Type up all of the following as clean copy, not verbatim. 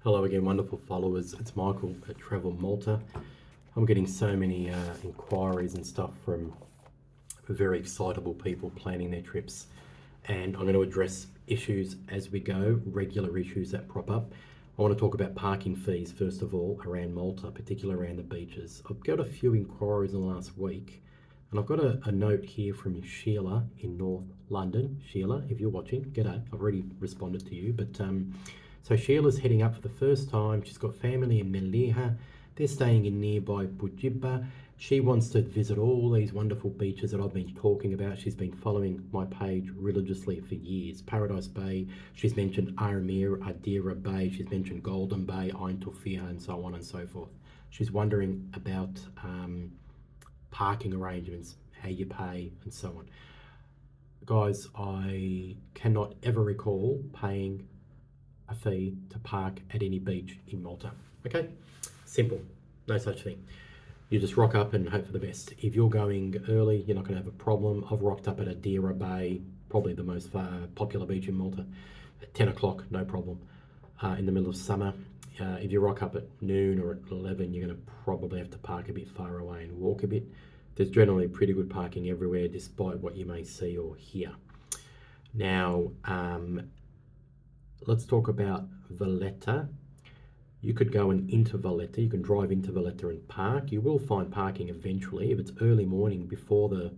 Hello again, wonderful followers. It's Michael at Travel Malta. I'm getting so many inquiries and stuff from very excitable people planning their trips, and I'm going to address issues as we go, regular issues that prop up. I want to talk about parking fees first of all around Malta, particularly around the beaches. I've got a few inquiries in the last week, and I've got a note here from Sheila in North London. Sheila, if you're watching, g'day. I've already responded to you, but so Sheila's heading up for the first time. She's got family in Melilla. They're staying in nearby Bujibba. She wants to visit all these wonderful beaches that I've been talking about. She's been following my page religiously for years. Paradise Bay, she's mentioned Armir, Adira Bay, she's mentioned Golden Bay, Ain Tofia, and so on and so forth. She's wondering about parking arrangements, how you pay, and so on. Guys, I cannot ever recall paying a fee to park at any beach in Malta. Okay? Simple. No such thing. You just rock up and hope for the best. If you're going early, you're not going to have a problem. I've rocked up at Adira Bay, probably the most popular beach in Malta, at 10 o'clock, no problem. In the middle of summer, if you rock up at noon or at 11, you're going to probably have to park a bit far away and walk a bit. There's generally pretty good parking everywhere, despite what you may see or hear. Now, let's talk about Valletta. You could go into Valletta, you can drive into Valletta and park. You will find parking eventually. If it's early morning before the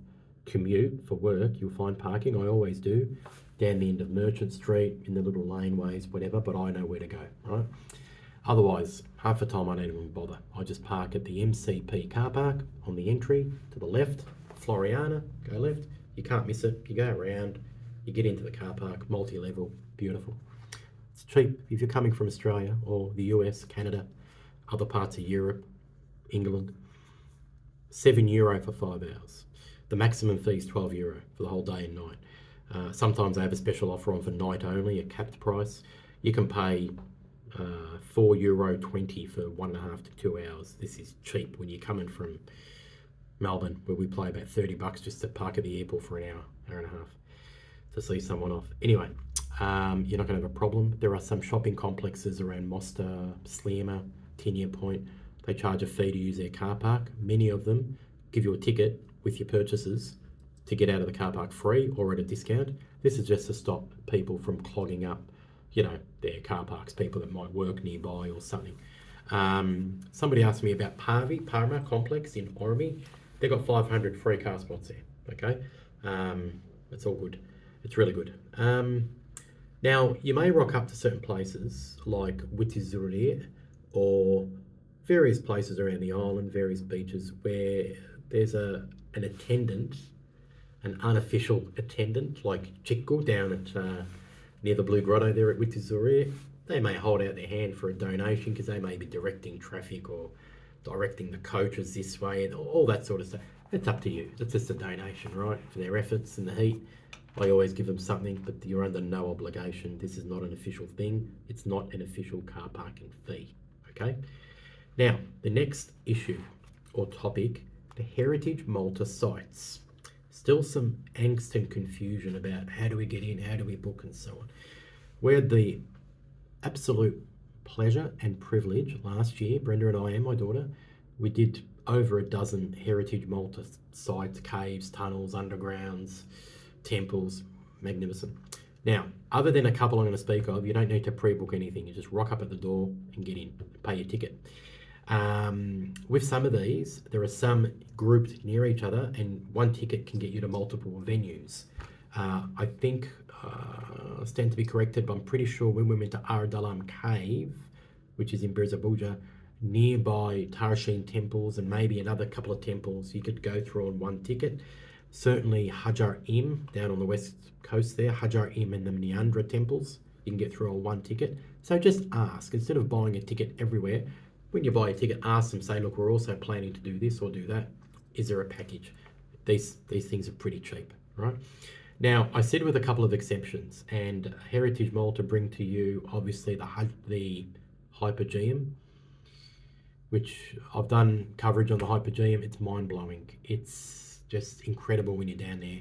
commute for work, you'll find parking. I always do, down the end of Merchant Street, in the little laneways, whatever, but I know where to go, right? Otherwise, half the time I don't even bother. I just park at the MCP car park on the entry to the left, Floriana, go left. You can't miss it. You go around, you get into the car park, multi-level, beautiful. It's cheap if you're coming from Australia or the US, Canada, other parts of Europe, England. €7 for 5 hours. The maximum fee is €12 for the whole day and night. Sometimes they have a special offer on for night only, a capped price. You can pay €4.20 for 1.5 to 2 hours. This is cheap when you're coming from Melbourne, where we pay about $30 just to park at the airport for an hour and a half to see someone off. Anyway, you're not going to have a problem. There are some shopping complexes around Mosta, Sliema, Tinia Point. They charge a fee to use their car park. Many of them give you a ticket with your purchases to get out of the car park free or at a discount. This is just to stop people from clogging up, their car parks, people that might work nearby or something. Somebody asked me about Parma Complex in Ormi. They've got 500 free car spots there, okay? It's all good. It's really good. Now, you may rock up to certain places like Witizuri or various places around the island, various beaches where there's an attendant, an unofficial attendant, like Chico down at near the Blue Grotto there at Witizuri. They may hold out their hand for a donation because they may be directing traffic or directing the coaches this way and all that sort of stuff. It's up to you. It's just a donation, right? For their efforts in the heat. I always give them something, but you're under no obligation. This is not an official thing. It's not an official car parking fee, okay? Now, the next issue or topic, the Heritage Malta sites. Still some angst and confusion about how do we get in, how do we book, and so on. We had the absolute pleasure and privilege last year, Brenda and I and my daughter, we did over a dozen Heritage Malta sites, caves, tunnels, undergrounds, temples, magnificent. Now, other than a couple I'm going to speak of, you don't need to pre-book anything. You just rock up at the door and get in, pay your ticket. With some of these, there are some grouped near each other and one ticket can get you to multiple venues. I think, I stand to be corrected, but I'm pretty sure when we went to Ardalam Cave, which is in Berzabuja, nearby Tarashin temples and maybe another couple of temples you could go through on one ticket. Certainly Hajar Im down on the west coast there, Hajar Im and the Neandra temples, you can get through on one ticket. So just ask, instead of buying a ticket everywhere, when you buy a ticket, ask them, say, look, we're also planning to do this or do that. Is there a package? These things are pretty cheap, right? Now, I said with a couple of exceptions, and Heritage Malta bring to you, obviously, the Hypogeum, which I've done coverage on the Hypogeum. It's mind-blowing. It's just incredible when you're down there.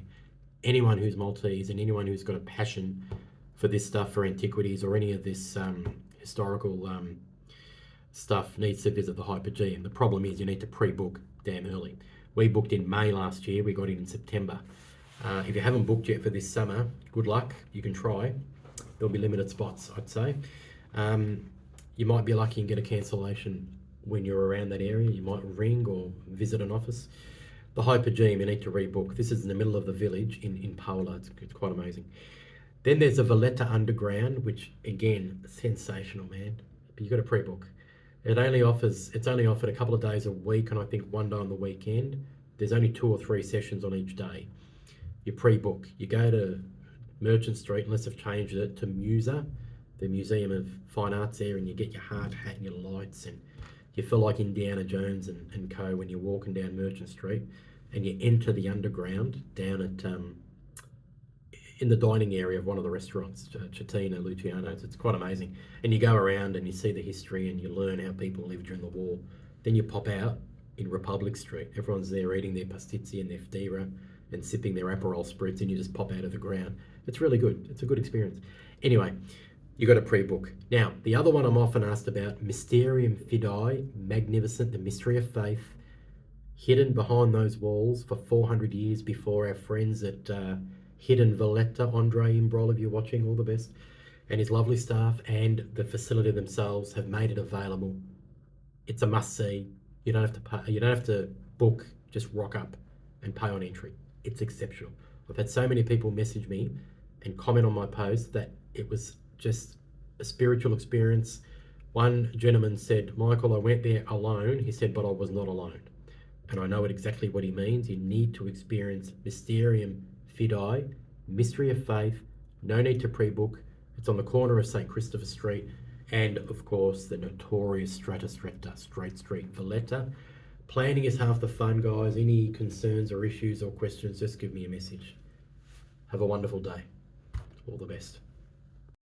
Anyone who's Maltese and anyone who's got a passion for this stuff, for antiquities or any of this historical stuff needs to visit the Hypogeum. The problem is you need to pre-book damn early. We booked in May last year. We got in September. If you haven't booked yet for this summer, good luck. You can try. There'll be limited spots, I'd say. You might be lucky and get a cancellation when you're around that area. You might ring or visit an office. The Hypogeum, you need to rebook. This is in the middle of the village in Pola. It's quite amazing. Then there's a Valletta Underground, which again, sensational, man. But you got to pre-book. It's only offered a couple of days a week, and I think one day on the weekend. There's only 2 or 3 sessions on each day. You pre-book. You go to Merchant Street, unless they've changed it, to Musa, the Museum of Fine Arts there, and you get your hard hat and your lights, and you feel like Indiana Jones and co when you're walking down Merchant Street, and you enter the underground down at in the dining area of one of the restaurants, Cettina, Luciano's. It's quite amazing. And you go around and you see the history and you learn how people lived during the war. Then you pop out in Republic Street. Everyone's there eating their pastizzi and their fdira and sipping their Aperol spritz, and you just pop out of the ground. It's really good. It's a good experience. Anyway, you got to pre-book. Now, the other one I'm often asked about, Mysterium Fidei, Magnificent, the Mystery of Faith, hidden behind those walls for 400 years before our friends at Hidden Valletta, Andre Imbrol, if you're watching, all the best, and his lovely staff and the facility themselves have made it available. It's a must-see. You don't have to pay, you don't have to book, just rock up and pay on entry. It's exceptional. I've had so many people message me and comment on my post that it was just a spiritual experience. One gentleman said, Michael, I went there alone. He said, but I was not alone. And I know exactly what he means. You need to experience Mysterium Fidei, Mystery of Faith. No need to pre-book. It's on the corner of St. Christopher Street and, of course, the notorious Strata Stretta, Straight Street, Valletta. Planning is half the fun, guys. Any concerns or issues or questions, just give me a message. Have a wonderful day. All the best.